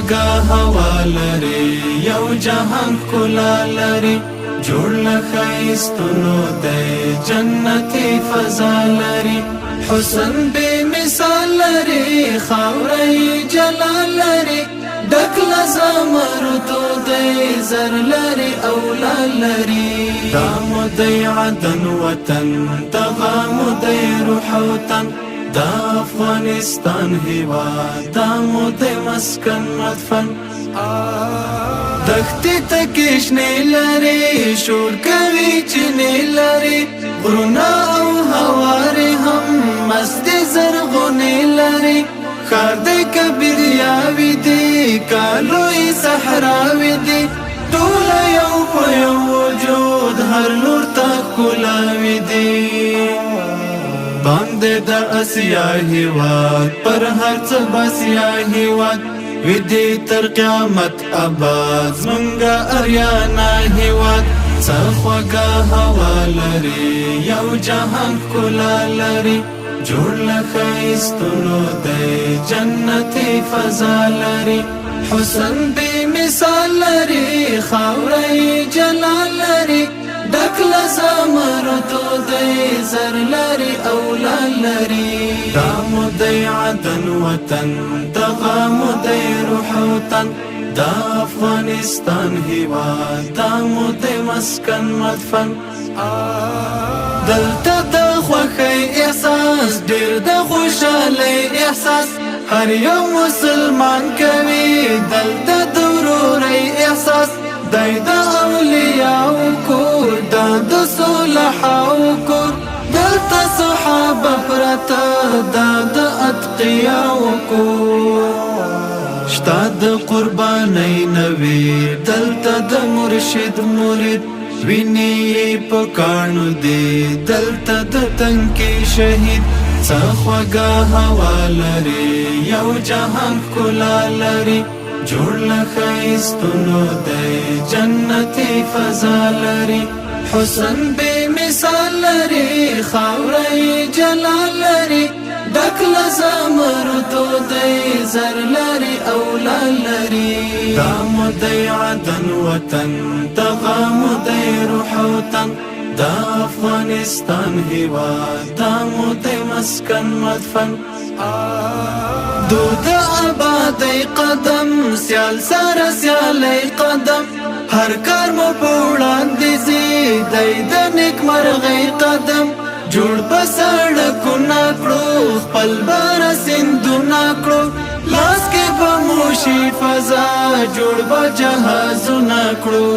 خوږه هوا لري یو جهان ښکلا لري جوړ له ښایستونو دی جنتي فضا لري حسن بے مثال لري خاورې جلال لري ډک له زمردو دی زر لري او لال لري دا مو دی عدن وطن دغه مو دی روح وطن دا افغانستان هیواد دا مو دی مسکن مدفن دختی تکشنی لري شور کوي چنی لري غرونا او هواري هم مست زرغونی لري خار دی کبریاوی دی کالوی صحراوی دی ټول یو په یو وجود هر لور ته ښکلاوي دی باندې د اسیا هیواد پر هر څه بسیا هیواد ویدی تر قیامت آباد زمونږه اریانا هیواد څه خوږه هوا لري یو جهان ښکلا لري جوړ له ښایستونو دی جنتي فضا لري حسن بے مثال لري خاورې جلال لري ډک له زمردو دی زر لري او لال لري دا مو دی عدن وطن دغه مو دی روح وطن دا افغانستان هیواد دا مو دی مسکن مدفن دلته د خوښۍ احساس ډېر د خوشحالۍ احساس هر یو مسلمان کوي دلته د ورورۍ احساس دی د اولیاءو کور دا د صلحاو کور دلته صحابه پرته دا د اتقیاو کور شتا د قربانۍ نوي دلته د مرشد مرید ویني په کاڼو دی دلته د تنکي شهید څه خوږه هوا لري یو جهان ښکلا لري جوړ له ښایستونو دی جنتي فضا لري حسن بے مثال لري خاورې جلال لري ډک له زمردو دی زر لري او لال لري دا مو دی عدن وطن دغه مو دی روح وطن دا افغانستان هیواد دا مو دی مسکن مدفن دود آبادی قدم سیال سره سیالی قدم هر کار مو پوړاندې زی دی د نیکمرغۍ قدم جوړ په سړکونه کړو خپل بار سیندونه کړو لاس کې به مو شي فضا جوړ به جهازونه کړو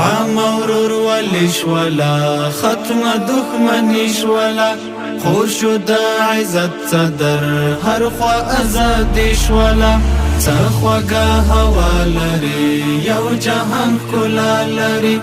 عام ورورولي شوله ختمه دښمني شوله خوش د عزت صدر هر خوا ازادي شوله څه خوږه هوا لري یو جهان ښکلا لري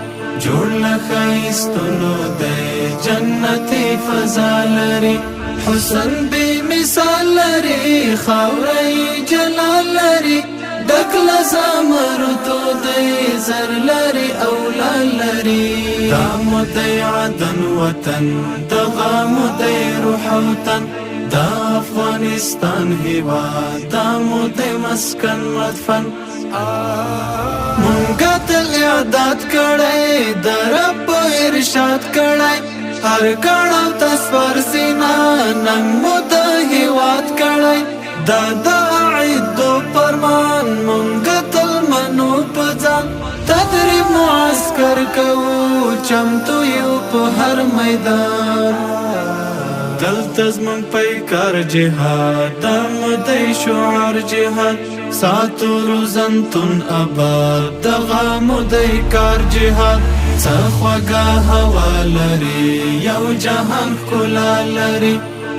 جوړ له ښایستونو دی جنتي فضا لري حسن بے مثال لري خاورې جلال لري ډک له زمردو دی زر لري او لال لري دا مو دی عدن وطن دغه مو دی روح وطن دا افغانستان هیواد دا مو دی مسکن مدفن مونږه تل اعداد کړی د رب ارشاد کړی هر کړه تصور سینا نن مو د هیواد کړی دا د عیدو فرمان مونږه تل منو په ځان تدریب معسکر کوو چمتو یو په هر میدان دلته زمونږ پیکار جهاد دا مو دی شعار جهاد ساتو روزنتون آباد دغه مو دی کار جهاد څه خوږه هوا لري یو جهان ښکلا لري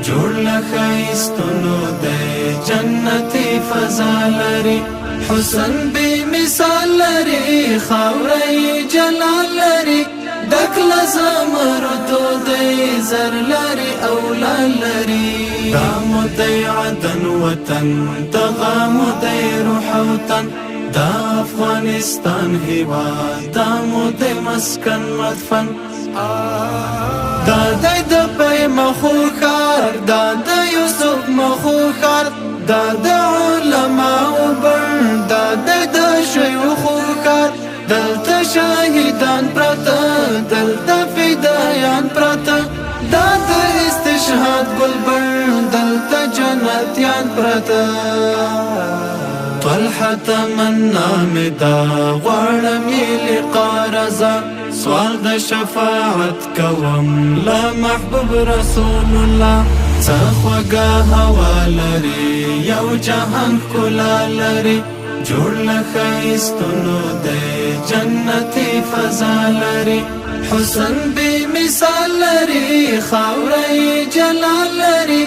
جوړ له ښایستونو دی جنتي فضا لري حسن بے مثال لري خاورې جلال لري ډک له زمردو دی زر لري او لال لري دا مو دی عدن وطن دغه مو دی روح وطن دا افغانستان هیواد دا مو دی مسکن مدفن دا د پي مخو خار دا د یوسف مخو خار دا د علماء بن دا د شيوخ خار دلته شهیدان پراته دلته فدایان پراته دا د استشهاد گلبن دلته جنتیان پراته طلحه تمنا مدا غړمې لقارزه سوال د شفاعت کوم لا محبوب رسول الله څخوګه هوا لري یو جهان کلا لري جوړ لخيستونو د جنتي فضا لري حسن بي مثال لري خاوري جلال لري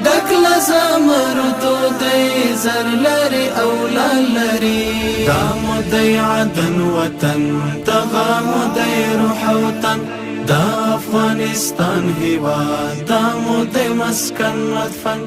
دکل زمردو دی زر لري اولاد لري دامو دی عدن وطن دغامو دی روح وطن دا افغانستان هوا دامو دی مسکن مدفن